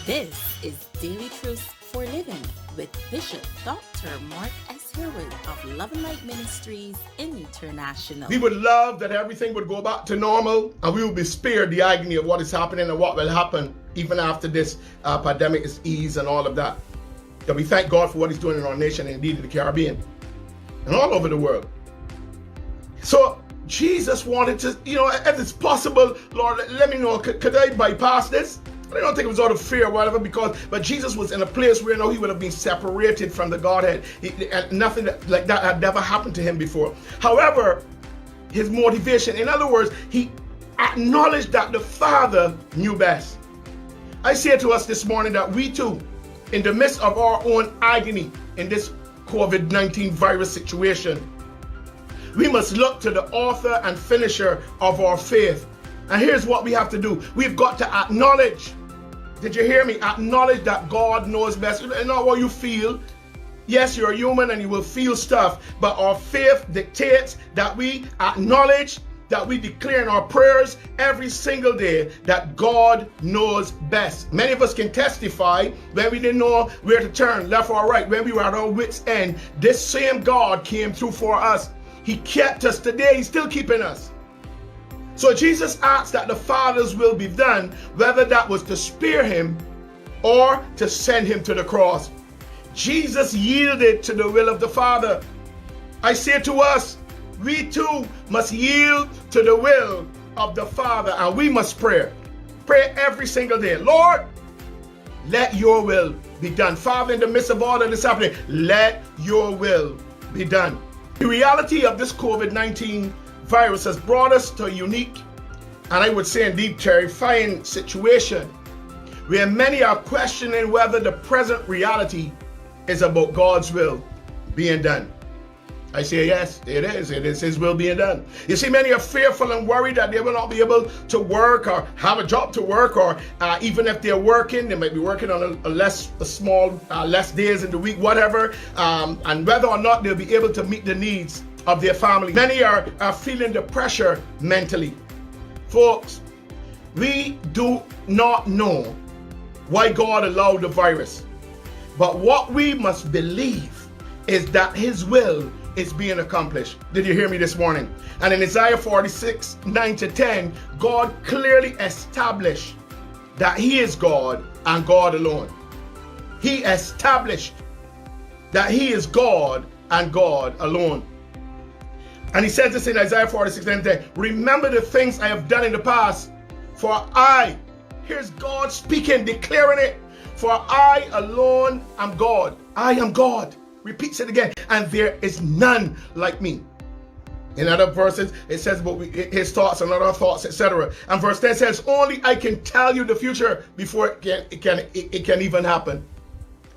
This is Daily Truth for Living with Bishop Dr. Mark S. Harewood of Light Ministries International. We would love that everything would go back to normal and we will be spared the agony of what is happening and what will happen even after this pandemic is eased and all of that. That we thank God for what He's doing in our nation and indeed in the Caribbean and all over the world. So Jesus wanted to, if it's possible, Lord, let me know, could I bypass this? I don't think it was out of fear or whatever, but Jesus was in a place where he would have been separated from the Godhead. Nothing like that had never happened to him before. However, his motivation, in other words, he acknowledged that the Father knew best. I say to us this morning that we too, in the midst of our own agony in this COVID-19 virus situation, we must look to the author and finisher of our faith. And here's what we have to do. We've got to acknowledge. Did you hear me? Acknowledge that God knows best. It's not what you feel. Yes, you're human and you will feel stuff. But our faith dictates that we acknowledge, that we declare in our prayers every single day that God knows best. Many of us can testify when we didn't know where to turn, left or right, when we were at our wits' end. This same God came through for us. He kept us today. He's still keeping us. So Jesus asked that the Father's will be done, whether that was to spare him or to send him to the cross. Jesus yielded to the will of the Father. I say to us, we too must yield to the will of the Father, and we must pray. Pray every single day. Lord, let your will be done. Father, in the midst of all of this happening, let your will be done. The reality of this COVID-19 virus has brought us to a unique, and I would say indeed terrifying situation where many are questioning whether the present reality is about God's will being done. I say yes, it is. It is His will being done. You see, many are fearful and worried that they will not be able to work or have a job to work, or even if they're working, they might be working on less days in the week, whatever, and whether or not they'll be able to meet the needs of their family. Many are feeling the pressure mentally. Folks, we do not know why God allowed the virus, but what we must believe is that His will is being accomplished. Did you hear me this morning? And in Isaiah 46, 9-10, God clearly established that He is God and God alone. He established that He is God and God alone. And He says this in Isaiah 46, 9-10, remember the things I have done in the past, for here's God speaking, declaring it, for I alone am God. I am God. Repeats it again, and there is none like me. In other verses, it says about His thoughts and other thoughts, etc. And verse 10 says, only I can tell you the future before it can even happen.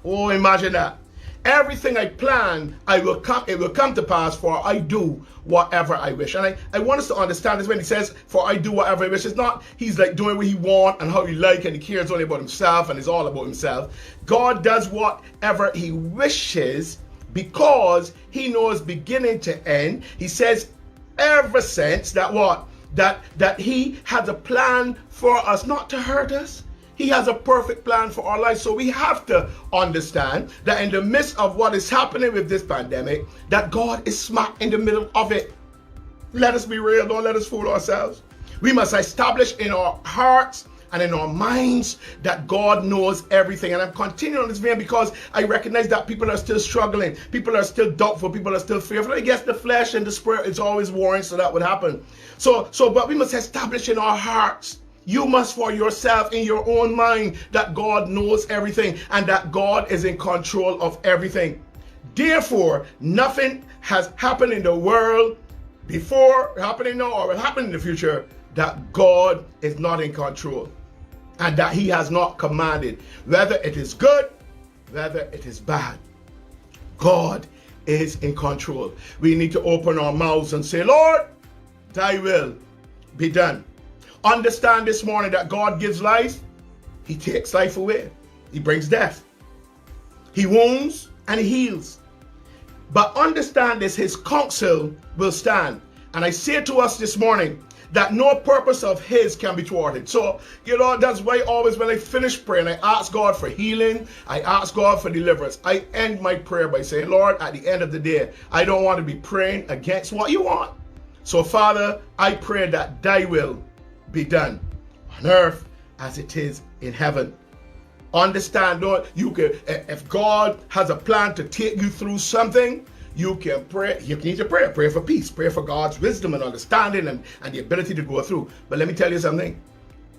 Oh, imagine that. Everything I plan, it will come to pass, for I do whatever I wish. And I want us to understand this when He says, for I do whatever I wish. It's not He's like doing what He wants and how He like, and He cares only about Himself and is all about Himself. God does whatever He wishes because He knows beginning to end. He says ever since that He has a plan for us, not to hurt us. He has a perfect plan for our lives. So we have to understand that in the midst of what is happening with this pandemic, that God is smack in the middle of it. Let us be real. Don't let us fool ourselves. We must establish in our hearts and in our minds that God knows everything. And I'm continuing on this vein because I recognize that people are still struggling. People are still doubtful. People are still fearful. I guess the flesh and the spirit is always warring, so that would happen. But we must establish in our hearts, you must for yourself in your own mind, that God knows everything and that God is in control of everything. Therefore, nothing has happened in the world before, happening now, or will happen in the future, that God is not in control and that He has not commanded, whether it is good, whether it is bad. God is in control. We need to open our mouths and say, Lord, Thy will be done. Understand this morning that God gives life. He takes life away. He brings death. He wounds and He heals. But understand this, His counsel will stand. And I say to us this morning that no purpose of his can be thwarted. So, that's why always when I finish praying, I ask God for healing. I ask God for deliverance. I end my prayer by saying, Lord, at the end of the day, I don't want to be praying against what you want. So, Father, I pray that thy will be done on earth as it is in heaven. Understand, Lord, if God has a plan to take you through something, you can pray. You need to pray. Pray for peace. Pray for God's wisdom and understanding and the ability to go through. But let me tell you something.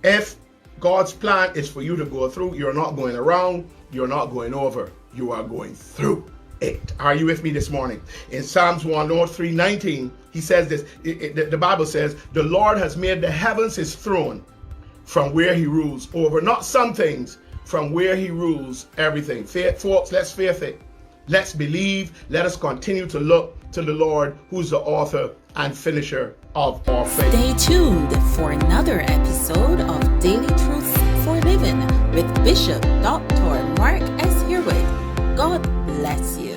If God's plan is for you to go through, you're not going around. You're not going over. You are going through it. Are you with me this morning? In Psalms 103:19, he says this. The Bible says, the Lord has made the heavens his throne, from where he rules over not some things, from where he rules everything. Folks, let's faith it. Let's believe. Let us continue to look to the Lord, who's the author and finisher of our faith. Stay tuned for another episode of Daily Truths for Living with Bishop Dr. Mark S. Harewood. God bless you.